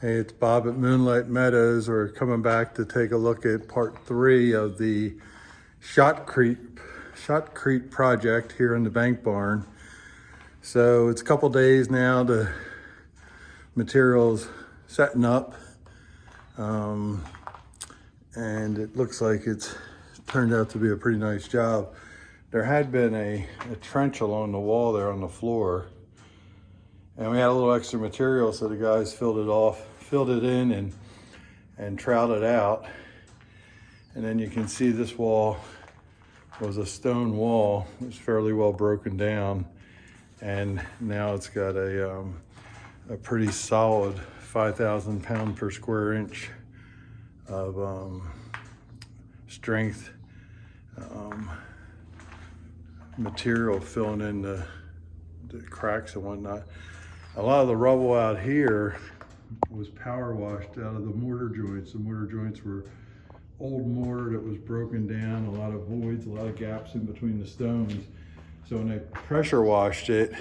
Hey, it's Bob at Moonlight Meadows. We're coming back to take a look at part 3 of the Shotcrete project here in the bank barn. So it's a couple days now, the material's setting up. And it looks like it's turned out to be a pretty nice job. There had been a trench along the wall there on the floor. And we had a little extra material, so the guys filled it in and troweled it out. And then you can see this wall was a stone wall. It was fairly well broken down. And now it's got a pretty solid 5,000 pound per square inch of strength material filling in the cracks and whatnot. A lot of the rubble out here was power washed out of the mortar joints. The mortar joints were old mortar that was broken down, a lot of voids, a lot of gaps in between the stones. So when they pressure washed it,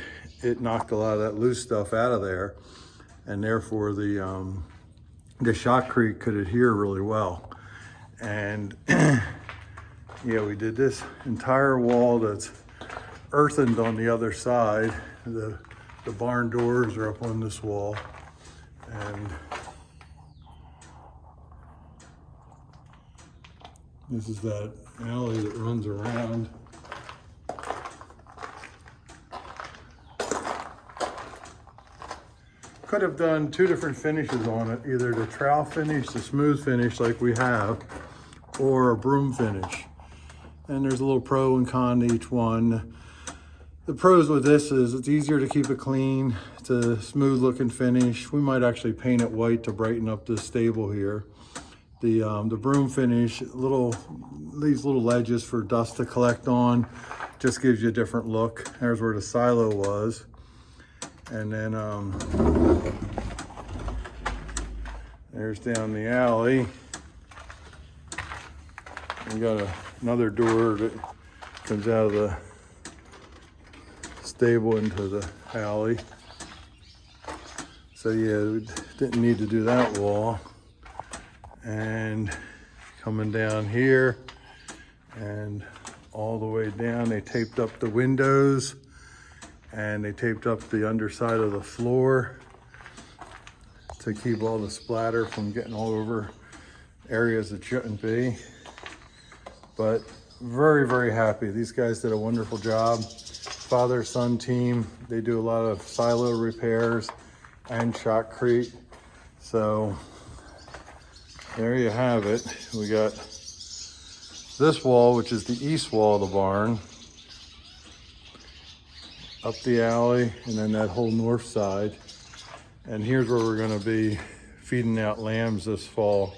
it knocked a lot of that loose stuff out of there, and therefore the shotcrete could adhere really well. And yeah, we did this entire wall that's earthened on the other side. The barn doors are up on this wall, and this is that alley that runs around. Could have done 2 different finishes on it, either the trowel finish, the smooth finish like we have, or a broom finish. And there's a little pro and con to each one. The pros with this is it's easier to keep it clean. It's a smooth looking finish. We might actually paint it white to brighten up this stable here. The broom finish, these little ledges for dust to collect on, just gives you a different look. There's where the silo was. And then there's down the alley. We got another door that comes out of the stable into the alley. So yeah, we didn't need to do that wall. And coming down here and all the way down, they taped up the windows and they taped up the underside of the floor to keep all the splatter from getting all over areas that shouldn't be. But very, very happy. These guys did a wonderful job. Father-son team. They do a lot of silo repairs and shotcrete. So there you have it. We got this wall, which is the east wall of the barn, up the alley, and then that whole north side. And here's where we're going to be feeding out lambs this fall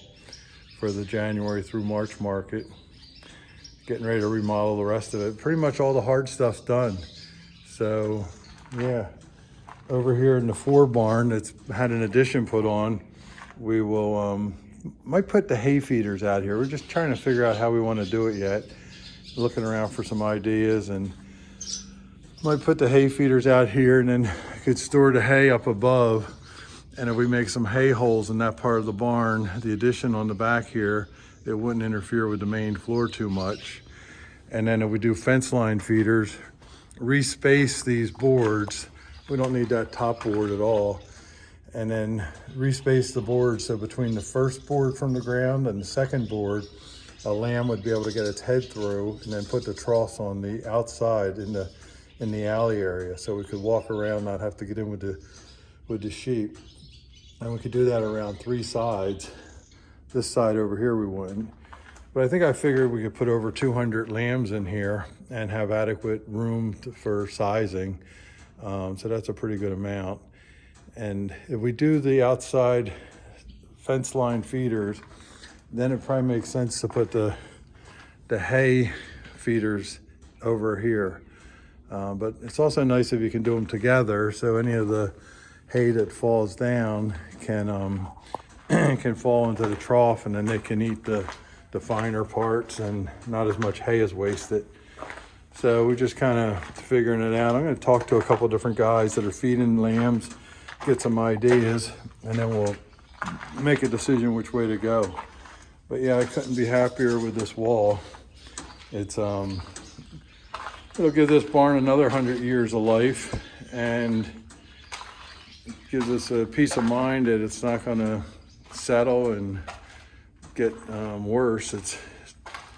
for the January through March market. Getting ready to remodel the rest of it. Pretty much all the hard stuff's done. So yeah, over here in the fore barn that's had an addition put on, we will might put the hay feeders out here. We're just trying to figure out how we want to do it yet. Looking around for some ideas, and might put the hay feeders out here, and then I could store the hay up above. And if we make some hay holes in that part of the barn, the addition on the back here, it wouldn't interfere with the main floor too much. And then if we do fence line feeders, respace these boards. We don't need that top board at all. And then respace the board so between the first board from the ground and the second board, a lamb would be able to get its head through, and then put the troughs on the outside in the alley area, so we could walk around, not have to get in with the sheep. And we could do that around 3 sides. This side over here we wouldn't. But I think I figured we could put over 200 lambs in here and have adequate room for sizing. So that's a pretty good amount. And if we do the outside fence line feeders, then it probably makes sense to put the hay feeders over here. But it's also nice if you can do them together, so any of the hay that falls down can fall into the trough, and then they can eat the finer parts, and not as much hay is wasted. So we're just kind of figuring it out. I'm going to talk to a couple different guys that are feeding lambs, get some ideas, and then we'll make a decision which way to go. But yeah, I couldn't be happier with this wall. It's it'll give this barn another 100 years of life, and gives us a peace of mind that it's not going to settle and get worse. It's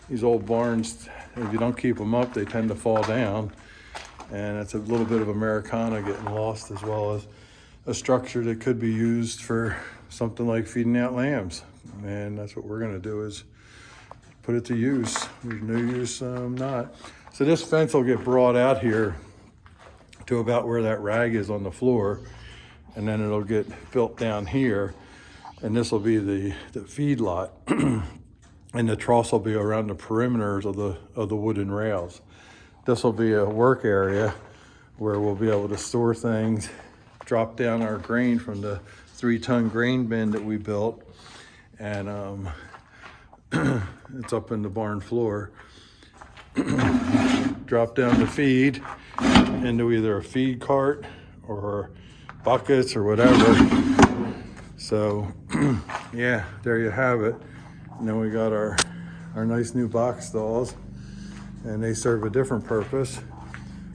these old barns, if you don't keep them up, they tend to fall down, and it's a little bit of Americana getting lost, as well as a structure that could be used for something like feeding out lambs. And that's what we're going to do, is put it to use. There's no use not. So this fence will get brought out here to about where that rag is on the floor, and then it'll get built down here, and this will be the feed lot. And the truss will be around the perimeters of the wooden rails. This will be a work area where we'll be able to store things, drop down our grain from the 3-ton grain bin that we built, and it's up in the barn floor. Drop down the feed into either a feed cart or buckets or whatever. So yeah, there you have it. And then we got our nice new box stalls, and they serve a different purpose.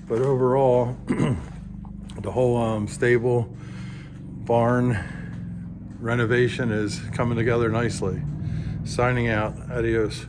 But overall, the whole stable barn renovation is coming together nicely. Signing out. Adios.